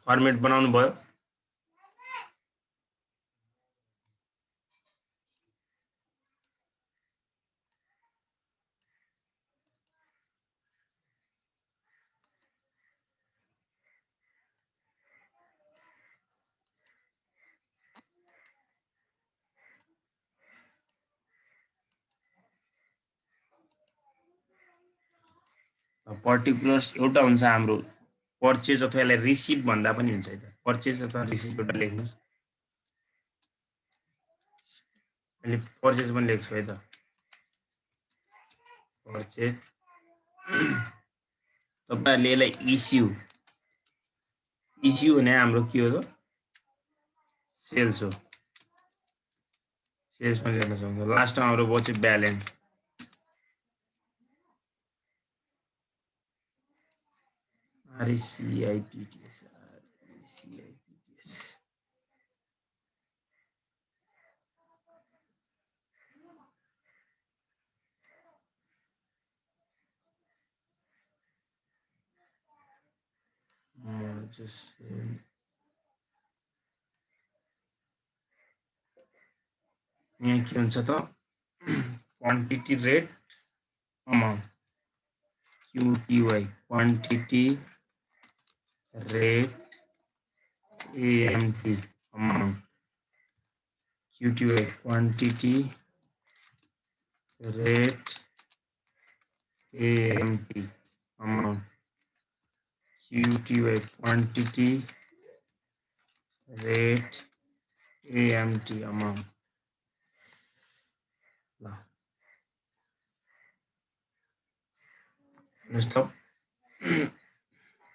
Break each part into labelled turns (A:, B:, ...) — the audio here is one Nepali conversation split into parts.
A: फर्मेट बनाउनु भयो पर्टिकुलर्स एउटा हुन्छ हाम्रो पर्चेज अथवा यसलाई रिसिभ भन्दा पनि हुन्छ है पर्चेज अथवा रिसिभ एउटा लेख्नुस् अनि पर्चेज पनि लेख्छु है त पर्चेज तपाईहरुले यसलाई इस्यु भने हाम्रो के हो त सेल्स हो सेल्स पनि लेख्न सक्छौं लास्टमा हाम्रो बच्यो ब्यालेन्स RCIPTS just यहाँ के हुन्छ त quantity rate amount QTY quantity rate AMT amount QTY quantity rate AMT amount QTY quantity rate AMT amount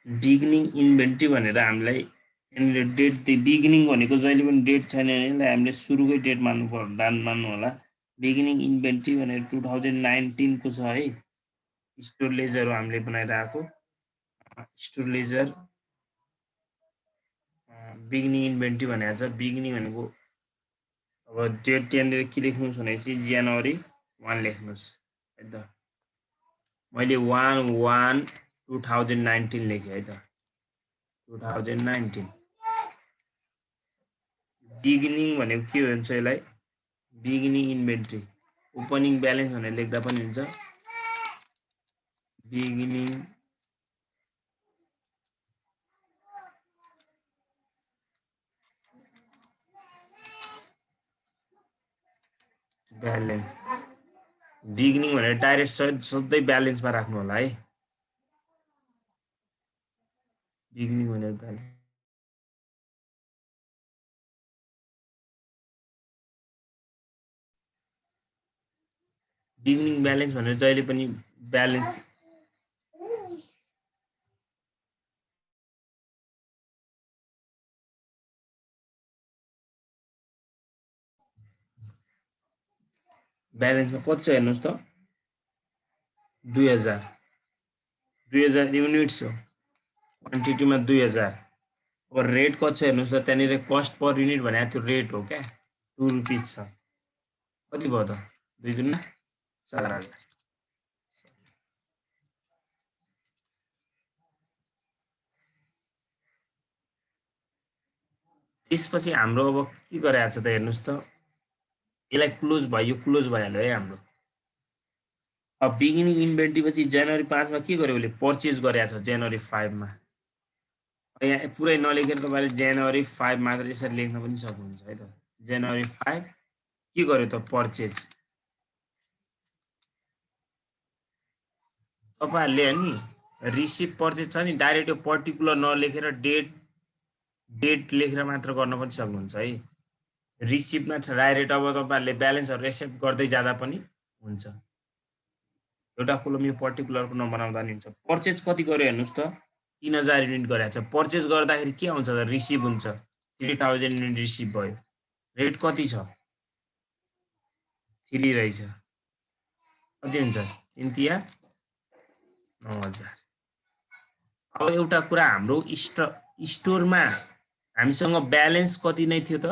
A: beginning inventory भनेर हामीलाई डेट बिगिनिङ भनेको जहिले पनि डेट छैन भने हामीले सुरुकै डेट मान्नु होला बिगिनिङ इन्भेन्ट्री भनेर 2019 को छ है स्टोर लेजर हामीले बनाइरहेको स्टोर लेजर बिगिनिङ इन्भेन्ट्री भनेको छ बिगिनिङ भनेको अब डेट त्यहाँनिर के लेख्नुस् भने चाहिँ जनवरी 1 लेख्नुस् है त मैले 1/1/2019 लेखे है त 2019 बिगिनिङ भनेको के हुन्छ यसलाई बिगिनिङ इन्भेन्ट्री ओपनिङ ब्यालेन्स भनेर लेख्दा पनि हुन्छ बिगिनिङ ब्यालेन्स बिगिनिङ भनेर डाइरेक्ट सधैँ ब्यालेन्समा राख्नु होला है बिगिनिङ भनेर ब्यालेन्स बिगिनिङ ब्यालेन्स भनेर जहिले पनि ब्यालेन्स ब्यालेन्समा कति छ हेर्नुस् त 2000 युनिट्स हो क्वान्टिटीमा 2000 अब रेट कति छ हेर्नुस् त त्यहाँनिर कस्ट पर युनिट भनेको त्यो रेट हो क्या 2 रुपैयाँ छ कति भयो त 2 गुणा 4000 त्यसपछि हाम्रो अब के गरेको छ त हेर्नुस् त यसलाई क्लोज भयो यो क्लोज भइहाल्यो है हाम्रो अब बिगिनिङ इन्भेन्ट्री पछि जनवरी 5 मा के गर्यो भने पर्चेज गरेको छ जनवरी 5 मा यहाँ पुरै नलेखेर तपाईले जनवरी 5 मात्र यसरी लेख्न पनि सक्नुहुन्छ है त जनवरी 5 के गर्यो त पर्चेज तपाईहरुले नि रिसिभ पर्चेज छ नि डाइरेक्ट यो पर्टिकुलर नलेखेर डेट लेखेर मात्र गर्न पनि सक्नुहुन्छ है रिसिभमा डाइरेक्ट अब तपाईहरुले ब्यालेन्सहरु एक्सेप्ट गर्दै जाँदा पनि हुन्छ एउटा कोलम यो पर्टिकुलरको नबनाउँदा नि हुन्छ पर्चेज कति गर्यो हेर्नुस् त 3000 युनिट गरेको छ पर्चेज गर्दाखेरि के आउँछ त रिसिभ हुन्छ 3000 युनिट रिसिभ भयो रेट कति छ 3 रहेछ कति हुन्छ 3 तिया 9000 अब एउटा कुरा हाम्रो स्टोरमा हामीसँग ब्यालेन्स कति नै थियो त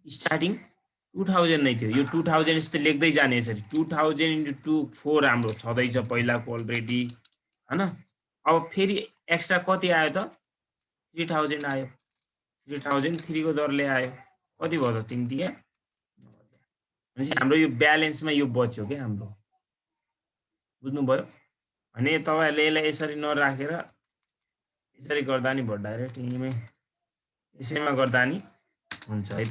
A: स्टार्टिङ 2000 नै थियो यो 2000 यस्तै लेख्दै जाने यसरी 2000 * 2 4 हाम्रो छदै छ पहिलाको अलरेडी हैन अब फेरि एक्स्ट्रा कति आयो त 3000 आयो 3003 को दरले आयो कति भयो त 3 तिया भनेपछि हाम्रो यो ब्यालेन्समा यो बच्यो के हाम्रो बुझ्नुभयो अनि तपाईहरुले यसलाई यसरी नराखेर यसरी गर्दा नि भयो डाइरेक्ट यहीँमै यसैमा गर्दा नि हुन्छ है त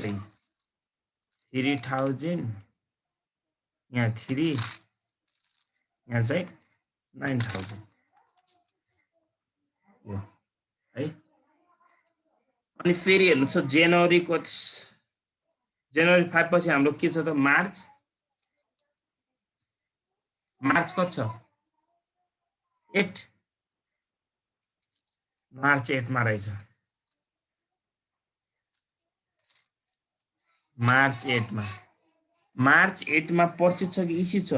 A: 3000 यहाँ 3 यहाँ चाहिँ 9000 यो है अनि फेरि हेर्नु छ जनवरी कति जनवरी 5 पछि हाम्रो के छ त मार्च कति छ 8 मार्च 8 मा रहेछ मार्च 8 मा पर्चेज छ कि इस्यु छ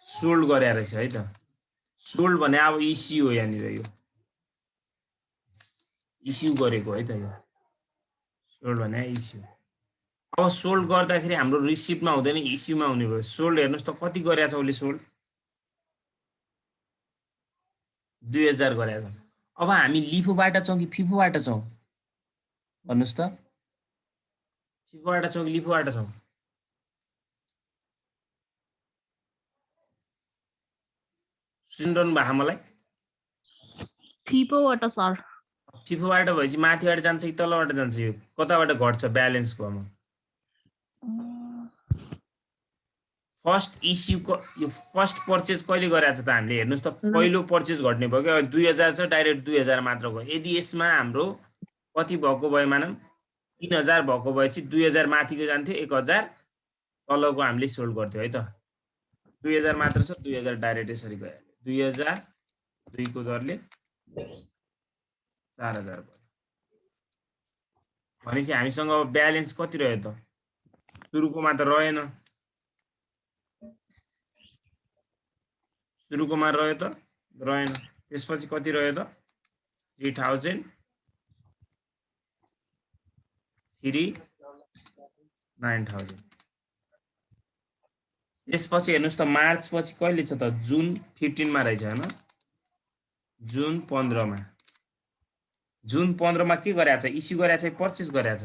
A: सोल्ड गरे रहेछ है त सोल्ड भने अब इस्यु हो यहाँनिर यो इस्यु गरेको है त यो सोल्ड भने इस्यु अब सोल्ड गर्दाखेरि हाम्रो रिसिभमा हुँदैन इस्युमा हुने भयो सोल्ड हेर्नुस् त कति गरेछ उले सोल्ड 2000 गरेछ अब हामी लिफोबाट छौं कि फिफोबाट छौं भन्नुस् त फिफोबाट छौं कि लिफोबाट छौं सुनिरहनु भएको मलाई
B: फिफोबाट सर
A: फिफोबाट भएपछि माथिबाट जान्छ कि तलबाट जान्छ यो कताबाट घट्छ ब्यालेन्सको अमाउन्ट फर्स्ट इस्यु को यो फर्स्ट पर्चेज कहिले गरेछ त हामीले हेर्नुस् त पहिलो पर्चेज घट्ने भयो के 2000 छ डाइरेक्ट 2000 मात्र गयो यदि यसमा हाम्रो कति भएको भयो मानम 3000 भएको भएपछि 2000 माथिको जान्थ्यो 1000 तलको हामीले सोल्ड गर्थ्यो है त 2000 मात्र छ 2000 डाइरेक्ट यसरी गयो 2000 2 को दरले 4000 भयो भनेपछि हामीसँग ब्यालेन्स कति रह्यो त सुरुकोमा त रहेन सुरुकोमा रह्यो त रहेन त्यसपछि कति रह्यो त 3000 3 9000 त्यसपछि हेर्नुस् त मार्च पछि कहिले छ त जुन 15 मा रहेछ हैन जुन 15 मा जुन 15 मा के गरेछ इस्यु गरेछ पर्चेज गरेछ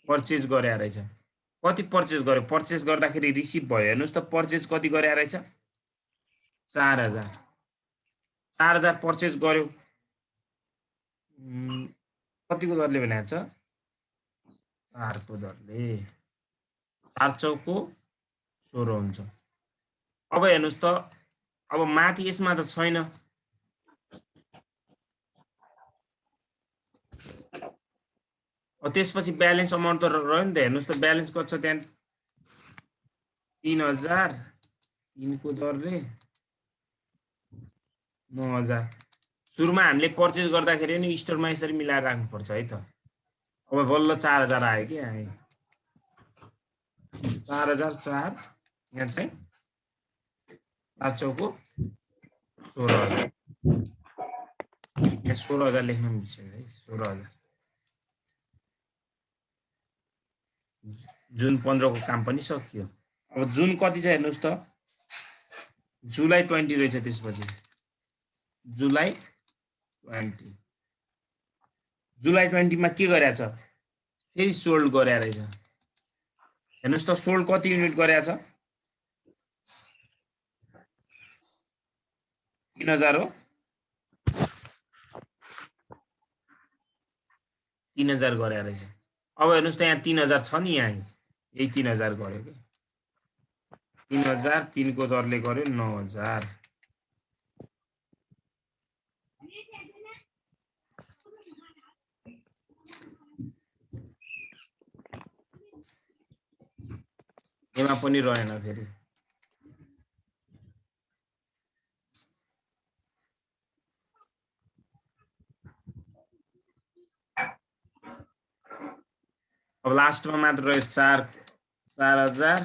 A: पर्चेज गरे रहेछ कति पर्चेज गर्यो पर्चेज गर्दाखेरि रिसिभ भयो हेर्नुस् त पर्चेज कति गरे रहेछ 4000 पर्चेज गर्यो कतिको दरले भनेको छ 4 को दरले 4 चौको 16 हुन्छ अब हेर्नुस् त अब माथि यसमा त छैन त्यसपछि ब्यालेन्स अमाउन्ट त रह्यो नि त हेर्नुस् त ब्यालेन्स कति छ त्यहाँ 3000 3 को दरले 9000 सुरुमा हामीले पर्चेज गर्दाखेरि नि स्टोरमा यसरी मिलाएर राख्नु पर्छ है त अब बल्ल 4000 आयो के आयो 4004 यहाँ चाहिँ 4 चौको 16000 यहाँ 16000 लेख्न बिर्सेँ है 16000 जुन 15 को काम पनि सकियो अब जुन कति छ हेर्नुस् त जुलाई 20 रहेछ त्यसपछि जुलाई 20 मा के गरेछ फेरि सोल्ड गरे रहेछ हेर्नुस् त सोल्ड कति युनिट गरेछ 3000 हो 3000 गरे रहेछ अब हेर्नुस् त यहाँ 3000 छ नि यहाँ यही 3000 गर्यो के 3000 3 को दरले गर्यो 9000 एमा पनि रहेन फेरि अब लास्टमा मात्र रह्यो 4000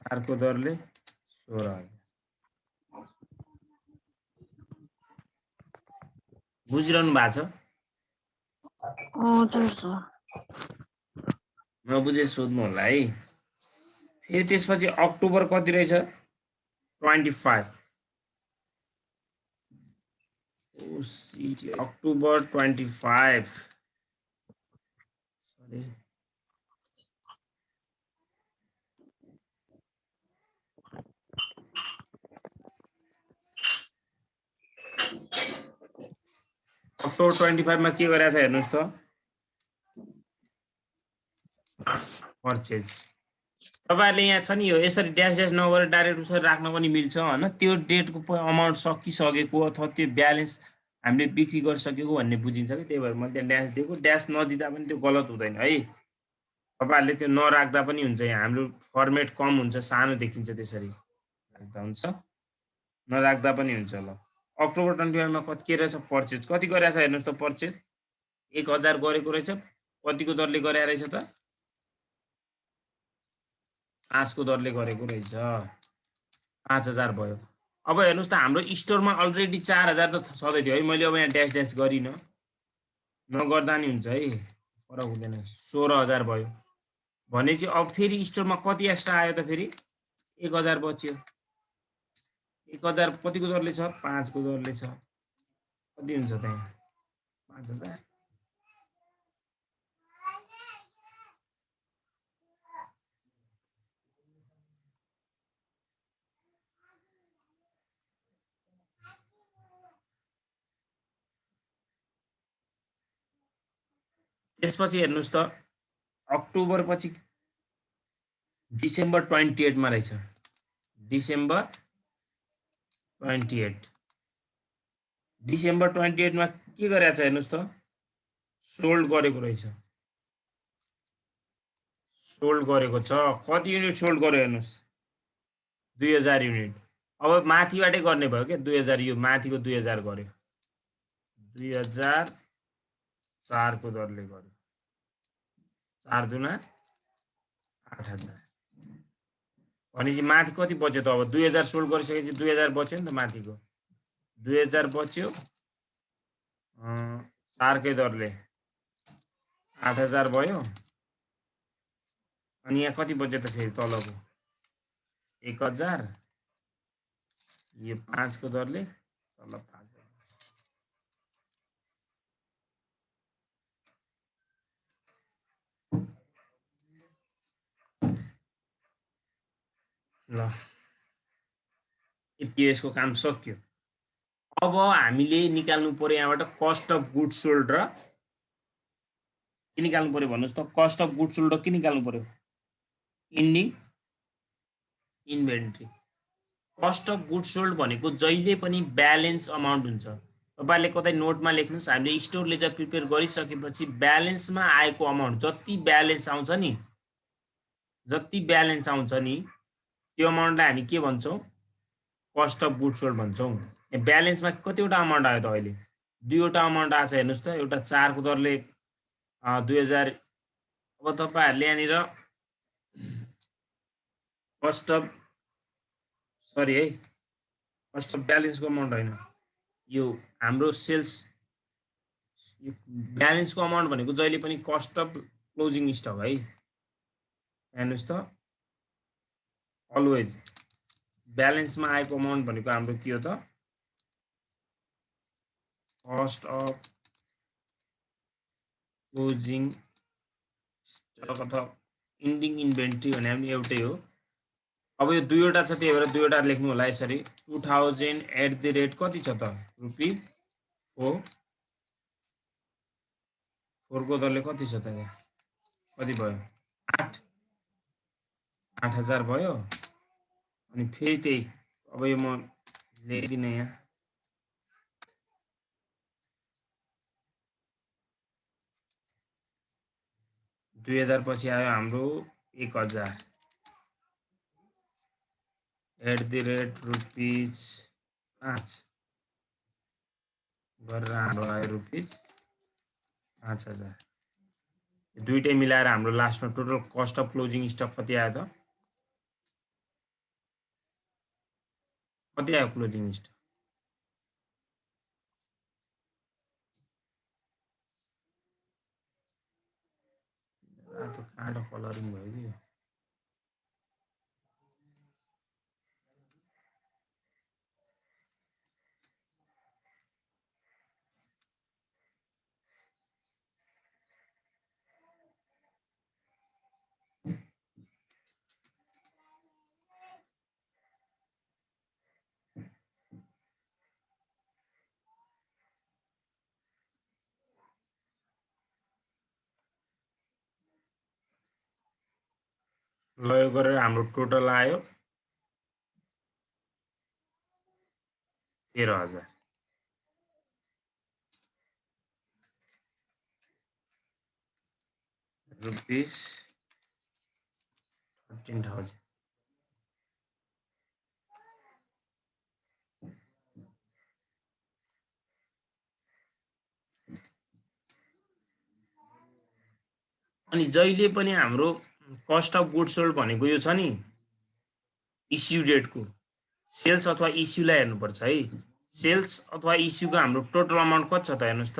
A: 4 को दरले 16000 बुझिरहनु भएको छ
B: हजुर सर
A: नबुझे सोध्नु होला है फेरि त्यसपछि अक्टोबर कति रहेछ 25 OCT October 25. Sorry. October 25 मा के गरेछ हेर्नुस् त पर्चेज तपाईहरुले यहाँ छ नि यो यसरी ड्यास ड्यास नगरेर डाइरेक्ट उसरी राख्न पनि मिल्छ हैन त्यो डेटको अमाउन्ट सकिसकेको अथवा त्यो ब्यालेन्स हामीले बिक्री गरिसकेको भन्ने बुझिन्छ कि त्यही भएर मैले त्यहाँ ड्यास दिएको ड्यास नदिँदा पनि त्यो गलत हुँदैन है तपाईहरुले त्यो नराख्दा पनि हुन्छ यहाँ हाम्रो फर्मेट कम हुन्छ सानो देखिन्छ त्यसरी राख्दा हुन्छ नराख्दा पनि हुन्छ ल अक्टोबर 25 मा कति के रहेछ पर्चेज कति गरेछ हेर्नुस् त पर्चेज 1000 गरेको रहेछ कतिको दरले गरे रहेछ त 5 को दरले गरेको रहेछ 5000 भयो अब हेर्नुस् त हाम्रो स्टोरमा अलरेडी 4000 त छदै थियो है मैले अब यहाँ ड्यास ड्यास गरिन नगर्दा नि हुन्छ है फरक हुँदैन 16000 भयो भनेपछि अब फेरि स्टोरमा कति एक्स्ट्रा आयो त फेरि 1000 बच्यो 1000 कतिको दरले छ 5 को दरले छ कति हुन्छ त यहाँ 5000 त्यसपछि हेर्नुस् त अक्टोबर पछि डिसेम्बर 28 मा रहेछ डिसेम्बर 28 डिसेम्बर 28 मा के गरेछ हेर्नुस् त सोल्ड गरेको रहेछ सोल्ड गरेको छ कति युनिट सोल्ड गर्यो हेर्नुस् 2000 युनिट अब माथिबाटै गर्ने भयो के 2000 यो माथिको 2000 गर्यो 2004 को दरले गर्यो 4 दुना 8000 भनेपछि माथि कति बच्यो त अब 2000 सोल्ड गरिसकेपछि 2000 बच्यो नि त माथिको 2000 बच्यो 4 कै दरले 8000 भयो अनि यहाँ कति बच्यो त फेरि तलको 1000 यो 5 को दरले तल 5000 ल यति यसको काम सक्यो अब हामीले निकाल्नु पर्यो यहाँबाट कस्ट अफ गुड्स सोल्ड र के निकाल्नु पर्यो भन्नुस् त कस्ट अफ गुड्स सोल्ड र के निकाल्नु पर्यो ending inventory cost of goods sold भनेको जहिले पनि ब्यालेन्स अमाउन्ट हुन्छ तपाईहरुले कतै नोटमा लेख्नुस् हामीले स्टोर लेजर प्रिपेयर गरिसकेपछि ब्यालेन्समा आएको अमाउन्ट जति ब्यालेन्स आउँछ नि त्यो अमाउन्टलाई हामी के भन्छौं कस्ट अफ गुड्स सोल्ड भन्छौं ब्यालेन्समा कतिवटा अमाउन्ट आयो त अहिले दुईवटा अमाउन्ट आछ हेर्नुस् त एउटा 4 को दरले 2000 अब तपाईहरुले यहाँनिर कस्ट अफ सरी है कस्ट अफ ब्यालेन्सको अमाउन्ट हैन यो हाम्रो सेल्स ब्यालेन्सको अमाउन्ट भनेको जहिले पनि कस्ट अफ क्लोजिङ स्टक है हेर्नुस् त अलवेज ब्यालेन्समा आएको अमाउन्ट भनेको हाम्रो के हो त कस्ट अफ क्लोजिङ स्टक अथवा इन्डिङ इन्भेन्ट्री भने पनि एउटै हो अब यो दुईवटा छ त्यही भएर दुईवटा लेख्नु होला यसरी 2000 एट द रेट कति छ त रुपीज 4 4 को दरले कति छ त यहाँ कति भयो 8 8000 भयो अनि फेरि त्यही अब यो म लेख्दिन यहाँ 2000 पछि आयो हाम्रो 1000 एट द रेट रुपीज 5 गरेर हाम्रो आयो रुपीज 5000 दुईटै मिलाएर हाम्रो लास्टमा total cost of closing stock कति आयो त कति आयो क्लोजिङ स्टक रातो कालो कलरिङ भयो कि ल यो गरेर हाम्रो टोटल आयो 13,000 रुपीस 13,000 अनि जहिले पनि हाम्रो कस्ट अफ गुड्स सोल्ड भनेको यो छ नि इस्यु डेटको सेल्स अथवा इस्युलाई हेर्नुपर्छ है सेल्स अथवा इस्युको हाम्रो टोटल अमाउन्ट कति छ त हेर्नुहोस् त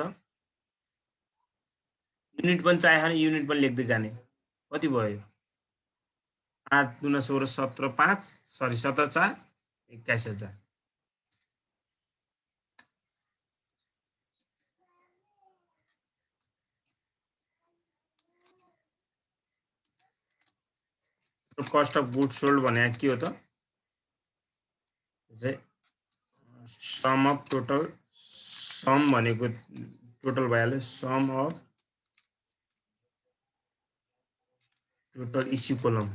A: युनिट पनि चाहियो भने युनिट पनि लेख्दै जाने कति भयो 8 दुना 16 17 5 सरी 17 4 21,000 कस्ट अफ गुड्स सोल्ड भने के हो त सम अफ टोटल सम भनेको टोटल भइहाल्यो sum of total issue column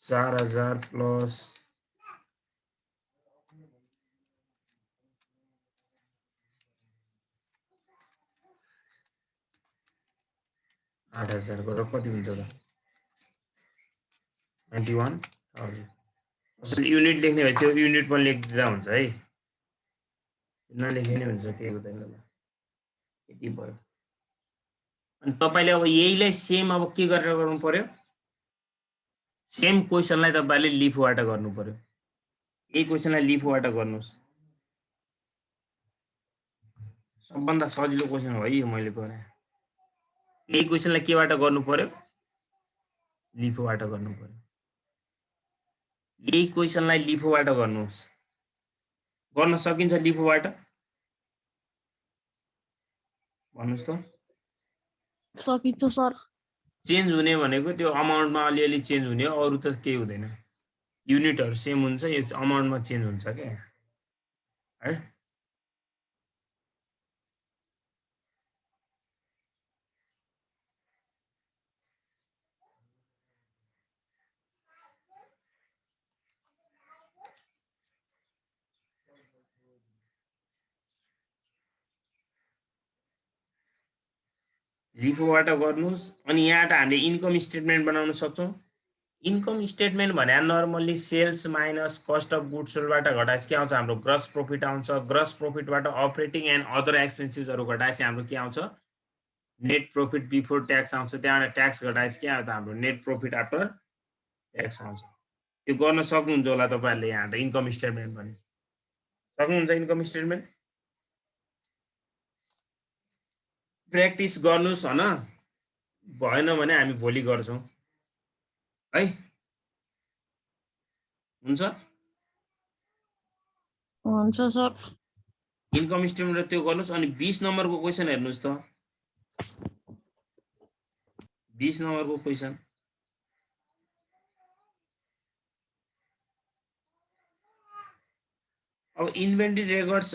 A: चार हजार प्लस 8,000 गरेर कति हुन्छ त 91,000 असली युनिट लेख्ने भए त्यो युनिट पनि लेख्दिँदा हुन्छ है नलेखे नि हुन्छ केही हुँदैन ल यति भयो अनि तपाईले अब यहीलाई सेम अब के गरेर गर्नु पर्यो सेम क्वेशनलाई तपाईले लिफबाट गर्नु पर्यो यही क्वेशनलाई लिफबाट गर्नुस् सबभन्दा सजिलो क्वेशन हो यो मैले गरे यही क्वेशनलाई केबाट गर्नु पर्यो लिफबाट गर्नु पर्यो यही क्वेशनलाई लिफबाट गर्नुस् गर्न सकिन्छ लिफबाट भन्नुस् त
B: सकिन्छ सर
A: चेन्ज हुने भनेको त्यो अमाउन्टमा अलिअलि चेन्ज हुने हो अरु त केही हुँदैन युनिटहरु सेम हुन्छ यो अमाउन्टमा चेन्ज हुन्छ के है लिफोबाट गर्नुस् अनि यहाँबाट हामीले इन्कम स्टेटमेन्ट बनाउन सक्छौं इन्कम स्टेटमेन्ट भने normally sales minus cost of goods सोल्डबाट घटाएपछि के आउँछ हाम्रो ग्रस प्रॉफिट आउँछ ग्रस प्रॉफिटबाट अपरेटिङ एन्ड अदर एक्सपेन्सेसहरु घटाएपछि हाम्रो के आउँछ नेट प्रॉफिट बिफोर ट्याक्स आउँछ त्यहाँबाट ट्याक्स घटाएपछि के आउँछ हाम्रो नेट प्रॉफिट आफ्टर ट्याक्स आउँछ त्यो गर्न सक्नुहुन्छ होला तपाईहरुले यहाँ इन्कम स्टेटमेन्ट पनि सक्नुहुन्छ इन्कम स्टेटमेन्ट प्र्याक्टिस गर्नुस् हैन भएन भने हामी भोलि गर्छौं है हुन्छ
B: हुन्छ सर
A: इन्कम स्टेटमेन्ट त्यो गर्नुस् अनि 20 नम्बरको क्वेशन हेर्नुस् त 20 नम्बरको क्वेशन अब inventory records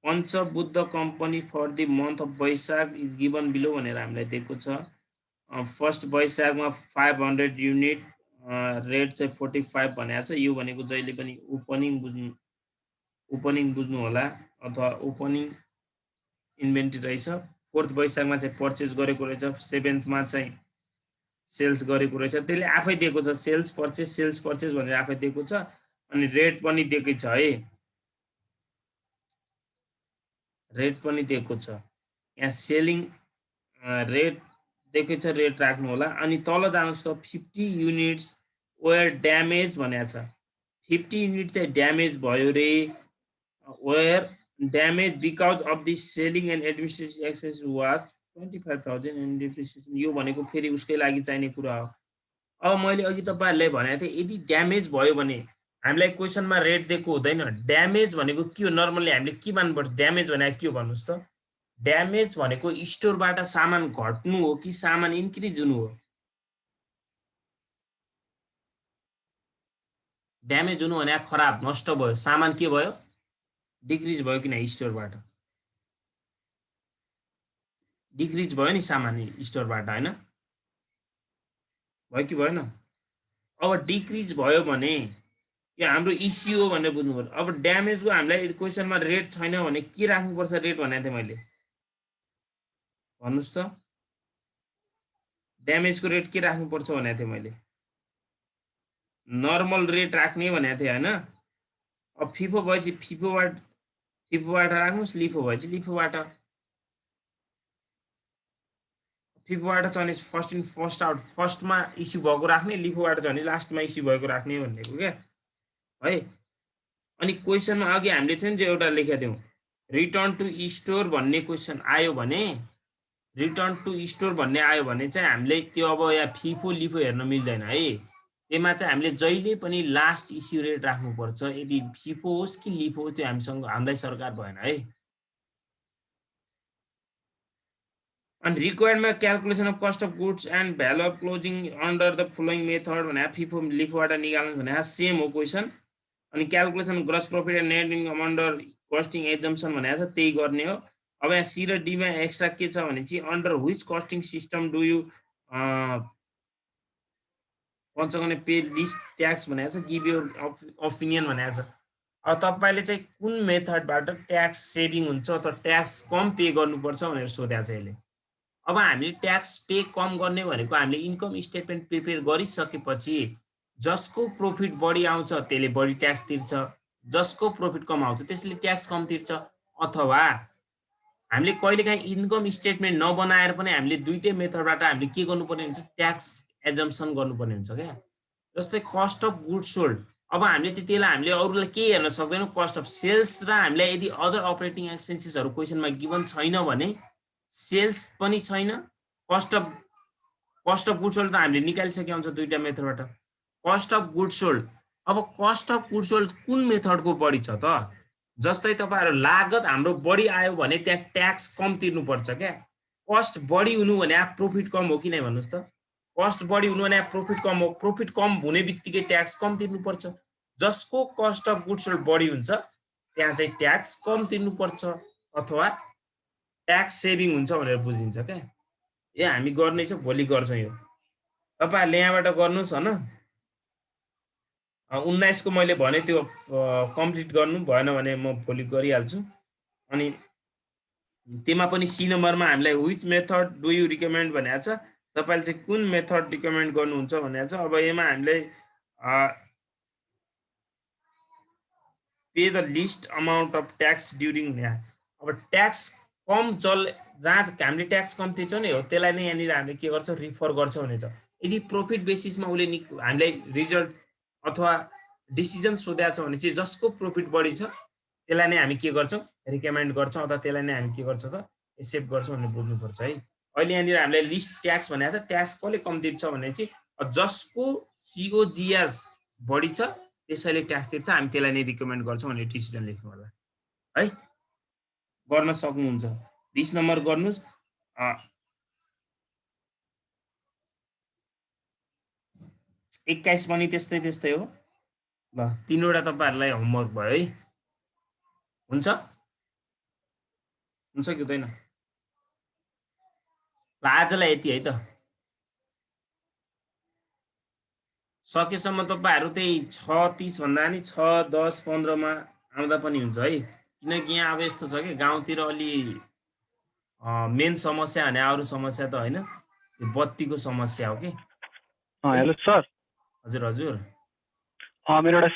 A: Panchabudha company for the month of Vaishak is given below भनेर हामीलाई दिएको छ फर्स्ट वैशाखमा 500 युनिट रेट चाहिँ 45 भनेको छ यो भनेको जहिले पनि ओपनिङ बुझ्नु होला अथवा ओपनिङ इन्भेन्टरी रहेछ फोर्थ वैशाखमा चाहिँ पर्चेज गरेको रहेछ सेभेन्थ मा चाहिँ सेल्स गरेको रहेछ त्यसले आफै दिएको छ सेल्स पर्चेज भनेर आफै दिएको छ अनि रेट पनि दिएकै छ है रेट पनि दिएको छ यहाँ सेलिङ रेट दिएकै छ रेट राख्नु होला अनि तल जानुस् त 50 युनिट्स वेयर ड्यामेज भनेको छ 50 युनिट चाहिँ ड्यामेज भयो रे wear damage because of the selling and administrative expense was 25,000 and depreciation यो भनेको फेरि उसकै लागि चाहिने कुरा हो अब मैले अघि तपाईहरुलाई भनेको थिए यदि ड्यामेज भयो भने हामीलाई क्वेशनमा रेट दिएको हुँदैन ड्यामेज भनेको के हो नर्मली हामीले के मान्नुपर्छ ड्यामेज भनेको के हो भन्नुस् त ड्यामेज भनेको स्टोरबाट सामान घट्नु हो कि सामान इन्क्रिज हुनु हो ड्यामेज हुनु भने खराब नष्ट भयो, सामान के भयो, डिक्रिज भयो किन स्टोरबाट, डिक्रिज भयो नि सामान स्टोरबाट हैन, भयो कि भएन? अब डिक्रिज भयो भने यो हाम्रो इस्यु हो भनेर बुझ्नु पर्छ। अब ड्यामेजको हामीलाई क्वेसनमा रेट छैन भने के राख्नुपर्छ रेट भनेको थिएँ मैले, भन्नुहोस् त, ड्यामेजको रेट के राख्नुपर्छ भनेको थिएँ मैले, नर्मल रेट राख्ने भनेको थिएँ हैन। अब फिफो भएपछि फिफोबाट राख्नुहोस्, लिफो भएपछि लिफोबाट, फिफोबाट चाहिँ भने फर्स्ट इन फर्स्ट आउट, फर्स्टमा इस्यु भएको राख्ने, लिफोबाट चाहिँ भने लास्टमा इस्यु भएको राख्ने भनेको क्या है। अनि क्वेसनमा अघि हामीले थियो नि जो एउटा लेखेका थियौँ, रिटर्न टु स्टोर भन्ने क्वेसन आयो भने, रिटर्न टु स्टोर भन्ने आयो भने चाहिँ हामीले त्यो अब यहाँ फिफो लिफो हेर्न मिल्दैन है। त्यसमा चाहिँ हामीले जहिले पनि लास्ट इस्यु रेट राख्नुपर्छ, यदि फिफो होस् कि लिफो होस् त्यो हामीसँग हामीलाई सरकार भएन है। अनि रिक्वायर्डमा calculation of cost of goods and value of closing under the following method भने फिफो लिफोबाट निकाल्नु भने सेम हो क्वेसन। अनि calculation gross profit and net income under costing assumption भनेको छ त्यही गर्ने हो। अब यहाँ सी र डीमा एक्स्ट्रा के छ भने चाहिँ under which costing system do you पञ्चगने पे लिस्ट ट्याक्स भनेको छ, गिभ योर ओपिनियन भनेको छ। अब तपाईँले चाहिँ कुन मेथडबाट ट्याक्स सेभिङ हुन्छ अथवा ट्याक्स कम पे गर्नुपर्छ भनेर सोधेको छ यसले। अब हामीले ट्याक्स पे कम गर्ने भनेको हामीले इन्कम स्टेटमेन्ट प्रिपेयर गरिसकेपछि जसको प्रॉफिट बढी आउँछ त्यसले बढी ट्याक्स तिर्छ, जसको प्रॉफिट कम आउँछ त्यसले ट्याक्स कम तिर्छ। अथवा हामीले कहिलेकाहीँ इन्कम स्टेटमेन्ट नबनाएर पनि हामीले दुईटै मेथडबाट हामीले के गर्नुपर्ने हुन्छ, ट्याक्स एजम्सन गर्नुपर्ने हुन्छ क्या। जस्तै कस्ट अफ गुड्स सोल्ड, अब हामीले त्यतिबेला हामीले अरूलाई केही हेर्न सक्दैनौँ, कस्ट अफ सेल्स र हामीलाई यदि अदर अपरेटिङ एक्सपेन्सेसहरू क्वेसनमा गिभन छैन भने सेल्स पनि छैन, कस्ट अफ गुड्स सोल्ड त हामीले निकालिसकेका हुन्छ दुईटा मेथडबाट। कस्ट अफ गुड्स सोल्ड, अब कस्ट अफ गुड्स सोल्ड कुन मेथडको बढी छ त? जस्तै तपाईँहरू लागत हाम्रो बढी आयो भने त्यहाँ ट्याक्स कम तिर्नुपर्छ क्या। कस्ट बढी हुनु भने प्रॉफिट कम हो कि नै भन्नुहोस् त? कस्ट बढी हुनु भने प्रॉफिट कम हो, प्रॉफिट कम हुने बित्तिकै ट्याक्स कम तिर्नुपर्छ। जसको कस्ट अफ गुड्स सोल्ड बढी हुन्छ त्यहाँ चाहिँ ट्याक्स कम तिर्नुपर्छ अथवा ट्याक्स सेभिङ हुन्छ भनेर बुझिन्छ क्या। हामी गर्ने छ, भोलि गर्छौँ यो, तपाईँहरूले यहाँबाट गर्नुहोस् होइन। 19 को मैले भने त्यो कम्प्लिट गर्नु भएन भने म भोलि गरिहाल्छु। अनि त्यसमा पनि सी नम्बरमा हामीलाई which method do you recommend भनेको छ, तपाईँले चाहिँ कुन मेथड रिकमेन्ड गर्नुहुन्छ भनेको छ। अब यसमा हामीले pay the list amount of tax during, अब ट्याक्स कम जहाँ हामीले ट्याक्स कम तिर्छौँ नि हो त्यसलाई नै यहाँनिर हामीले के गर्छौँ, रिफर गर्छौँ भने छ। यदि प्रॉफिट बेसिसमा उसले हामीलाई रिजल्ट अथवा डिसिजन सोधेको छ भने चाहिँ जसको प्रॉफिट बढी छ त्यसलाई नै हामी के गर्छौँ, रिकमेन्ड गर्छौँ अथवा त्यसलाई नै हामी के गर्छौँ त एक्सेप्ट गर्छौँ भनेर बुझ्नुपर्छ है। अहिले यहाँनिर हामीले लिस्ट ट्याक्स भनेको छ, ट्याक्स कसले कम तिर्छ भने चाहिँ जसको सिओजिएस बढी छ त्यसैले ट्याक्स तिर्छ, हामी त्यसलाई नै रिकमेन्ड गर्छौँ भनेर डिसिजन लेख्नु होला है। गर्न सक्नुहुन्छ। 20 नम्बर गर्नुहोस्। 21 पनि त्यस्तै हो। ल 3वटा तपाईँहरूलाई होमवर्क भयो है, हुन्छ कि हुँदैन? ल आजलाई यति है त, सकेसम्म तपाईँहरू त्यही 6:30 भन्दा नि 6:10-15मा आउँदा पनि हुन्छ है। किनकि यहाँ अब यस्तो छ कि गाउँतिर अलि मेन समस्या भने अरू समस्या त होइन, बत्तीको समस्या हो कि।
C: Hello sir.
A: हजुर हजुर,
C: मेरो एउटा